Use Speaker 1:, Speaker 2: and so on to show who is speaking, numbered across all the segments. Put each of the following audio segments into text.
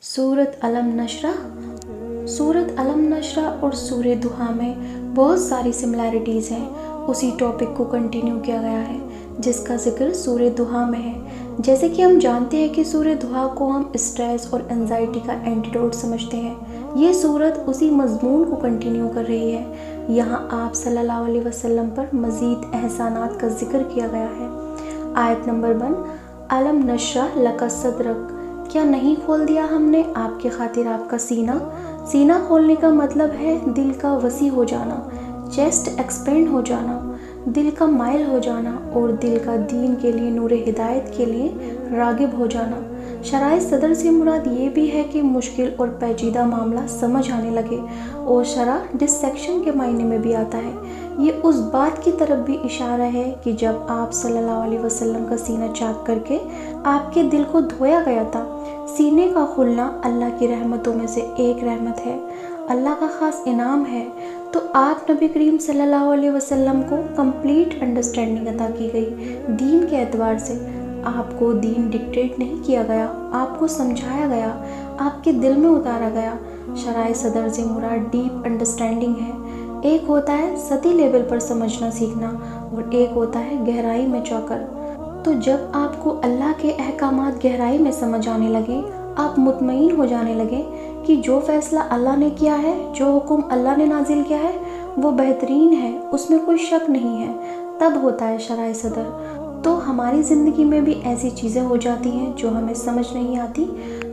Speaker 1: सूरत अलम नशरा। सूरत अलम नशरा और सूरह दुहा में बहुत सारी सिमिलैरिटीज़ हैं। उसी टॉपिक को कंटिन्यू किया गया है जिसका जिक्र सूरह दुहा में है। जैसे कि हम जानते हैं कि सूरह दुहा को हम स्ट्रेस और एंजाइटी का एंटीडोट समझते हैं। ये सूरत उसी मजमून को कंटिन्यू कर रही है। यहाँ आप सल्लल्लाहु अलैहि वसल्लम पर मज़ीद एहसानात का जिक्र किया गया है। आयत नंबर 1, अलम नशरा लका सदरक, क्या नहीं खोल दिया हमने आपके खातिर आपका सीना। सीना खोलने का मतलब है दिल का वसी हो जाना, चेस्ट एक्सपेंड हो जाना, दिल का माइल हो जाना और दिल का दीन के लिए, नूर हिदायत के लिए रागिब हो जाना। शराय सदर से मुराद ये भी है कि मुश्किल और पेचीदा मामला समझ आने लगे, और शरा डिसेक्शन के मायने में भी आता है। ये उस बात की तरफ भी इशारा है कि जब आप सल्लल्लाहु अलैहि वसल्लम का सीना चाक करके आपके दिल को धोया गया था। सीने का खुलना अल्लाह की रहमतों में से एक रहमत है, अल्लाह का ख़ास इनाम है। तो आप नबी करीम सल्लल्लाहु अलैहि वसल्लम को कंप्लीट अंडरस्टैंडिंग अता की गई। दीन के एतबार से आपको दीन डिक्टेट नहीं किया गया, आपको समझाया गया, आपके दिल में उतारा गया। शराय सदर से मुराद डीप अंडरस्टैंडिंग है। एक होता है सतही लेवल पर समझना सीखना और एक होता है गहराई में जाकर। तो जब आपको अल्लाह के अहकामात गहराई में समझ आने लगे, आप मुतमईन हो जाने लगे कि जो फैसला अल्लाह ने किया है, जो हुक्म अल्लाह ने नाजिल किया है वो बेहतरीन है, उसमें कोई शक नहीं है, तब होता है शराय सदर। तो हमारी ज़िंदगी में भी ऐसी चीज़ें हो जाती हैं जो हमें समझ नहीं आती।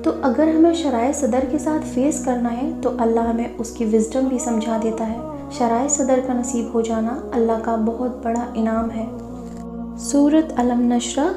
Speaker 1: तो अगर हमें शराय सदर के साथ फेस करना है तो अल्लाह हमें उसकी विजडम भी समझा देता है। शराय सदर का नसीब हो जाना अल्लाह का बहुत बड़ा इनाम है। सूरत अलम नशरा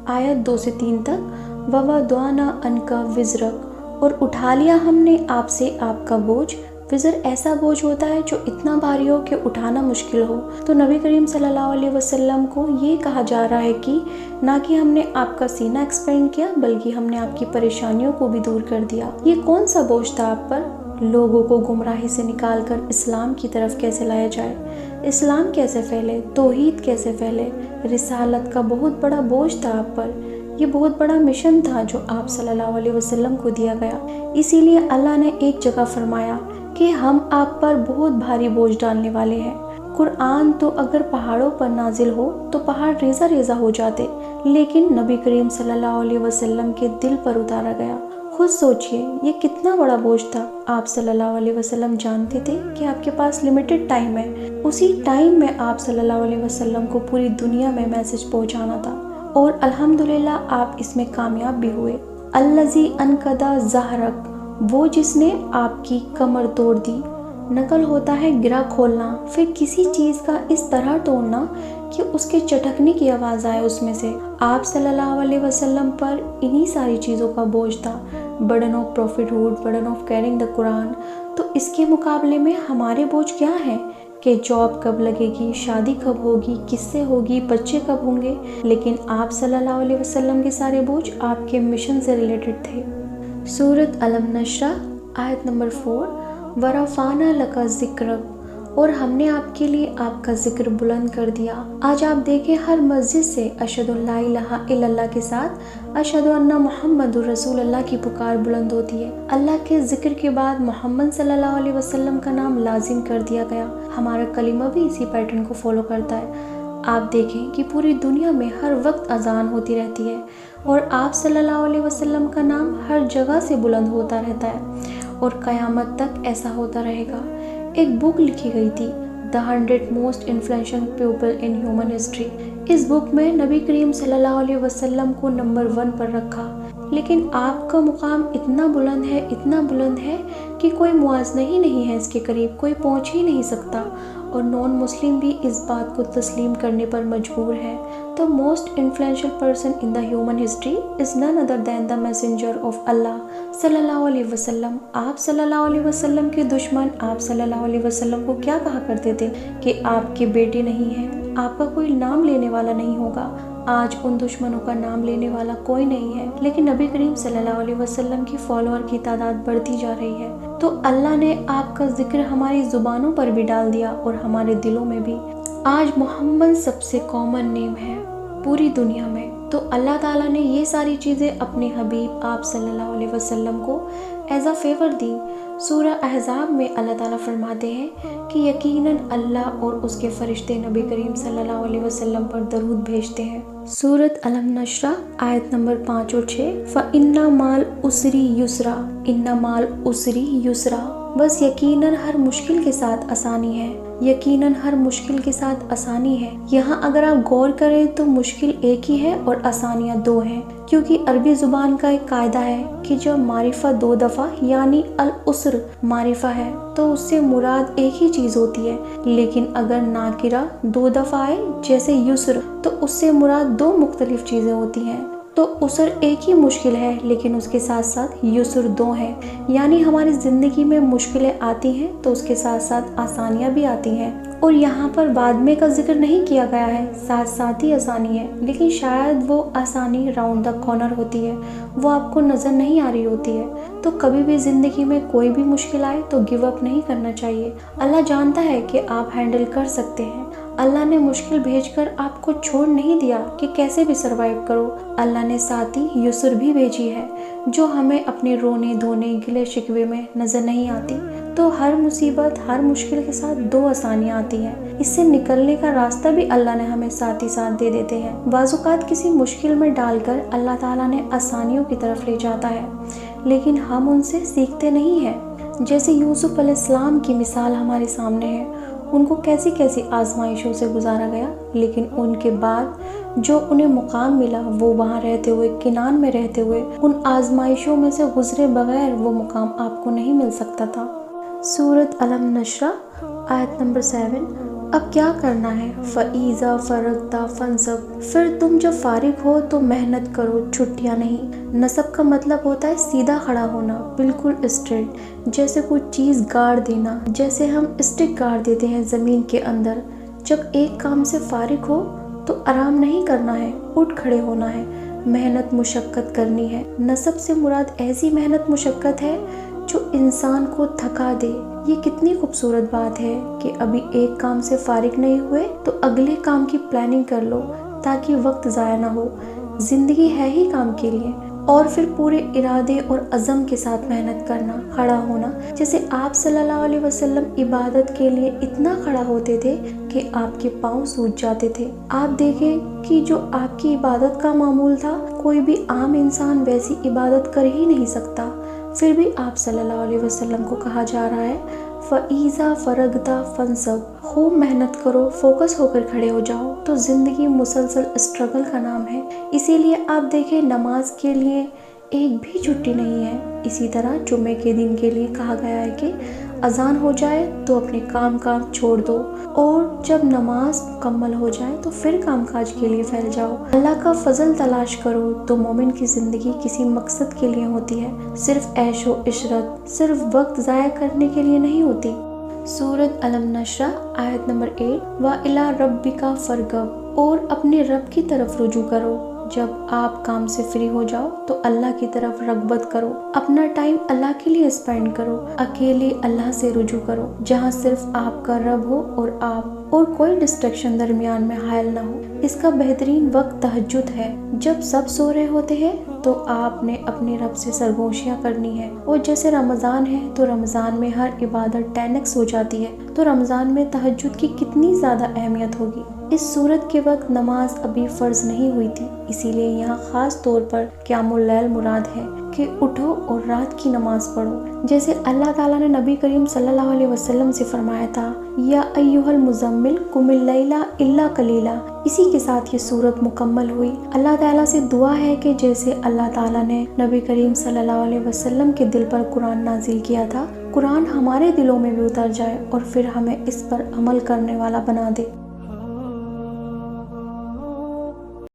Speaker 1: आयत 2 से 3 तक। ववदअना अनका विज़रक, और उठा लिया हमने आपसे आपका बोझ। विज़र ऐसा बोझ होता है जो इतना भारी हो कि उठाना मुश्किल हो। तो नबी करीम सल्लल्लाहु अलैहि वसल्लम को ये कहा जा रहा है कि ना कि हमने आपका सीना एक्सपेंड किया बल्कि हमने आपकी परेशानियों को भी दूर कर दिया। ये कौन सा बोझ था आप पर? लोगों को गुमराही से निकालकर इस्लाम की तरफ कैसे लाया जाए, इस्लाम कैसे फैले, तौहीद कैसे फैले। रिसालत का बहुत बड़ा बोझ था आप पर। ये बहुत बड़ा मिशन था जो आप सल्लल्लाहु अलैहि वसल्लम को दिया गया। इसीलिए अल्लाह ने एक जगह फरमाया कि हम आप पर बहुत भारी बोझ डालने वाले हैं। कुरान तो अगर पहाड़ों पर नाजिल हो तो पहाड़ रेजा रेजा हो जाते, लेकिन नबी करीम सल्लल्लाहु अलैहि वसल्लम के दिल पर उतारा गया। खुद सोचिए ये कितना बड़ा बोझ था। आप सल्लल्लाहु अलैहि वसल्लम जानते थे कि आपके पास लिमिटेड टाइम है। उसी टाइम में आप सल्लल्लाहु अलैहि वसल्लम को पूरी दुनिया में मैसेज पहुंचाना था, और अल्हम्दुलिल्लाह आप इसमें कामयाब भी हुए। अल्लज़ी अनकदा ज़हरक, वो जिसने आपकी कमर तोड़ दी। नकल होता है गिरा खोलना, फिर किसी चीज़ का इस तरह तोड़ना कि उसके चटकने की आवाज़ आए उसमें से। आप सल्लल्लाहु अलैहि वसल्लम पर इन्हीं सारी चीज़ों का बोझ था। Burden of prophethood, burden of carrying the Quran. तो इसके मुकाबले में हमारे बोझ क्या है कि जॉब कब लगेगी, शादी कब होगी, किससे होगी, बच्चे कब होंगे। लेकिन आप सल्लल्लाहु अलैहि वसल्लम के सारे बोझ आपके मिशन से रिलेटेड थे। सूरत अलम नशरा आयत नंबर 4, वरफ़ाना लका ज़िक्रक, और हमने आपके लिए आपका जिक्र बुलंद कर दिया। आज आप देखें हर मस्जिद से अशहदु ला इलाहा इल्लल्लाह के साथ अशहदु अन्ना मुहम्मदुर रसूलुल्लाह की पुकार बुलंद होती है। अल्लाह के जिक्र के बाद मोहम्मद सल्लल्लाहु अलैहि वसल्लम का नाम लाजिम कर दिया गया। हमारा कलिमा भी इसी पैटर्न को फॉलो करता है। आप देखें कि पूरी दुनिया में हर वक्त अजान होती रहती है और आप सल्लल्लाहु अलैहि वसल्लम का नाम हर जगह से बुलंद होता रहता है, और क़यामत तक ऐसा होता रहेगा। एक बुक लिखी गई थी, the 100 most influential people in human history. इस बुक में नबी करीम सल्लल्लाहु अलैहि वसल्लम को नंबर 1 पर रखा, लेकिन आपका मुकाम इतना बुलंद है, इतना बुलंद है कि कोई मुआवजा ही नहीं है इसके करीब, कोई पहुंच ही नहीं सकता, और नॉन मुस्लिम भी इस बात को तस्लीम करने पर मजबूर है। The most influential person in the human history is none other than the messenger of Allah सल्लल्लाहु अलैहि वसल्लम। आप सल्लल्लाहु अलैहि वसल्लम के दुश्मन आप सल्लल्लाहु अलैहि वसल्लम को क्या कहा करते थे कि आपके बेटे नहीं हैं, आपका कोई नाम लेने वाला नहीं होगा। आज उन दुश्मनों का नाम लेने वाला कोई नहीं है, लेकिन नबी करीम सल्लल्लाहु अलैहि वसल्लम की फॉलोअर की तादाद बढ़ती जा रही है। तो अल्लाह ने आपका जिक्र हमारी ज़ुबानों पर भी डाल दिया और हमारे दिलों में भी। आज मोहम्मद सबसे कॉमन नेम है पूरी दुनिया में। तो अल्लाह ताला ने ये सारी चीज़ें अपने हबीब आप सल्लल्लाहु अलैहि वसल्लम को एज अ फेवर दी। सूरह अहज़ाब में अल्लाह ताला फरमाते हैं कि यकीनन अल्लाह और उसके फरिश्ते नबी करीम सल्लल्लाहु अलैहि वसल्लम पर दरूद भेजते हैं। सूरत अलम नशरा आयत नंबर 5 और 6, फ़इन्ना माल उसरी युसरा, इन्ना माल उसरी युसरा, बस यकीनन हर मुश्किल के साथ आसानी है, यकीनन हर मुश्किल के साथ आसानी है। यहाँ अगर आप गौर करें तो मुश्किल एक ही है और आसानियाँ दो हैं, क्योंकि अरबी ज़ुबान का एक कायदा है कि जब मारिफा 2 दफ़ा यानी अल उसर मारिफा है तो उससे मुराद एक ही चीज़ होती है, लेकिन अगर नाकिरा 2 दफ़ा आए जैसे युसर तो उससे मुराद 2 मुख्तलिफ चीज़ें होती हैं। तो उसर एक ही मुश्किल है लेकिन उसके साथ साथ युसर 2 है, यानी हमारी ज़िंदगी में मुश्किलें आती हैं तो उसके साथ साथ आसानियाँ भी आती हैं। और यहाँ पर बाद में का जिक्र नहीं किया गया है, साथ साथ ही आसानी है, लेकिन शायद वो आसानी राउंड द कॉर्नर होती है, वो आपको नज़र नहीं आ रही होती है। तो कभी भी ज़िंदगी में कोई भी मुश्किल आए तो गिव अप नहीं करना चाहिए। अल्लाह जानता है कि आप हैंडल कर सकते हैं। अल्लाह ने मुश्किल भेजकर आपको छोड़ नहीं दिया कि कैसे भी सरवाइव करो। अल्लाह ने साथ ही युसर भी भेजी है जो हमें अपने रोने धोने गिले शिकवे में नज़र नहीं आती। तो हर मुसीबत हर मुश्किल के साथ 2 आसानियाँ आती हैं, इससे निकलने का रास्ता भी अल्लाह ने हमें साथ ही साथ दे देते हैं। बाज़-औक़ात किसी मुश्किल में डालकर अल्लाह ताला ने आसानियों की तरफ ले जाता है, लेकिन हम उनसे सीखते नहीं हैं। जैसे यूसुफ अलैहिस्सलाम की मिसाल हमारे सामने है, उनको कैसी कैसी आजमाइशों से गुजारा गया, लेकिन उनके बाद जो उन्हें मुकाम मिला वो वहाँ रहते हुए, किनान में रहते हुए, उन आजमाइशों में से गुजरे बगैर वो मुकाम आपको नहीं मिल सकता था। सूरत अलम नशरा आयत नंबर 7, अब क्या करना है, फ़ईज़ा फ़रग़्ता फ़ंसब, फिर तुम जब फारिग हो तो मेहनत करो, छुट्टियाँ नहीं। नसब का मतलब होता है सीधा खड़ा होना, बिल्कुल स्ट्रेट, जैसे कोई चीज़ गाड़ देना, जैसे हम स्टिक गाड़ देते हैं ज़मीन के अंदर। जब एक काम से फारिग हो तो आराम नहीं करना है, उठ खड़े होना है, मेहनत मुशक्क़त करनी है। नसब से मुराद ऐसी मेहनत मुशक्क़त है जो इंसान को थका दे। ये कितनी खूबसूरत बात है कि अभी एक काम से फारिग नहीं हुए तो अगले काम की प्लानिंग कर लो ताकि वक्त ज़ाया ना हो। ज़िंदगी है ही काम के लिए, और फिर पूरे इरादे और अज़म के साथ मेहनत करना, खड़ा होना। जैसे आप सल्लल्लाहु अलैहि वसल्लम इबादत के लिए इतना खड़ा होते थे कि आपके पाँव सूज जाते थे। आप देखें कि जो आपकी इबादत का मामूल था, कोई भी आम इंसान वैसी इबादत कर ही नहीं सकता, फिर भी आप सल्लल्लाहु अलैहि वसल्लम को कहा जा रहा है फ़ईज़ा फ़रग़्ता फ़ंसब, खूब मेहनत करो, फोकस होकर खड़े हो जाओ। तो ज़िंदगी मुसलसल स्ट्रगल का नाम है, इसीलिए आप देखें नमाज के लिए एक भी छुट्टी नहीं है। इसी तरह जुम्मे के दिन के लिए कहा गया है कि अजान हो जाए तो अपने काम छोड़ दो, और जब नमाज मुकम्मल हो जाए तो फिर कामकाज के लिए फैल जाओ। अल्लाह का फजल तलाश करो। तो मोमिन की ज़िंदगी किसी मकसद के लिए होती है, सिर्फ ऐशो इशरत, सिर्फ वक्त ज़ाया करने के लिए नहीं होती। सूरत अलम नशरा आयत नंबर 8, व इला रब्बिका फरगब, और अपने रब की तरफ रुजू करो। जब आप काम से फ्री हो जाओ तो अल्लाह की तरफ रग़बत करो, अपना टाइम अल्लाह के लिए स्पेंड करो, अकेले अल्लाह से रुजू करो, जहाँ सिर्फ आपका रब हो और आप, और कोई डिस्ट्रैक्शन दरमियान में हायल ना हो। इसका बेहतरीन वक्त तहज्जुद है। जब सब सो रहे होते हैं तो आपने अपने रब से सरगोशियाँ करनी है। और जैसे रमज़ान है तो रमज़ान में हर इबादत 10x हो जाती है, तो रमज़ान में तहज्जुद की कितनी ज़्यादा अहमियत होगी। इस सूरत के वक्त नमाज अभी फ़र्ज नहीं हुई थी, इसीलिए यहाँ ख़ास तौर पर क़यामुल लैल मुराद है कि उठो और रात की नमाज पढ़ो। जैसे अल्लाह ताला ने नबी करीम सल्लल्लाहु अलैहि वसल्लम से फरमाया था, या अय्युहल मुज़म्मिल कुमिल लैला इल्ला कलीला। इसी के साथ ये सूरत मुकम्मल हुई। अल्लाह ताला से दुआ है कि जैसे अल्लाह ताला ने नबी करीम सल्लल्लाहु अलैहि वसल्लम के दिल पर कुरान नाजिल किया था, कुरान हमारे दिलों में भी उतर जाए और फिर हमें इस पर अमल करने वाला बना दे।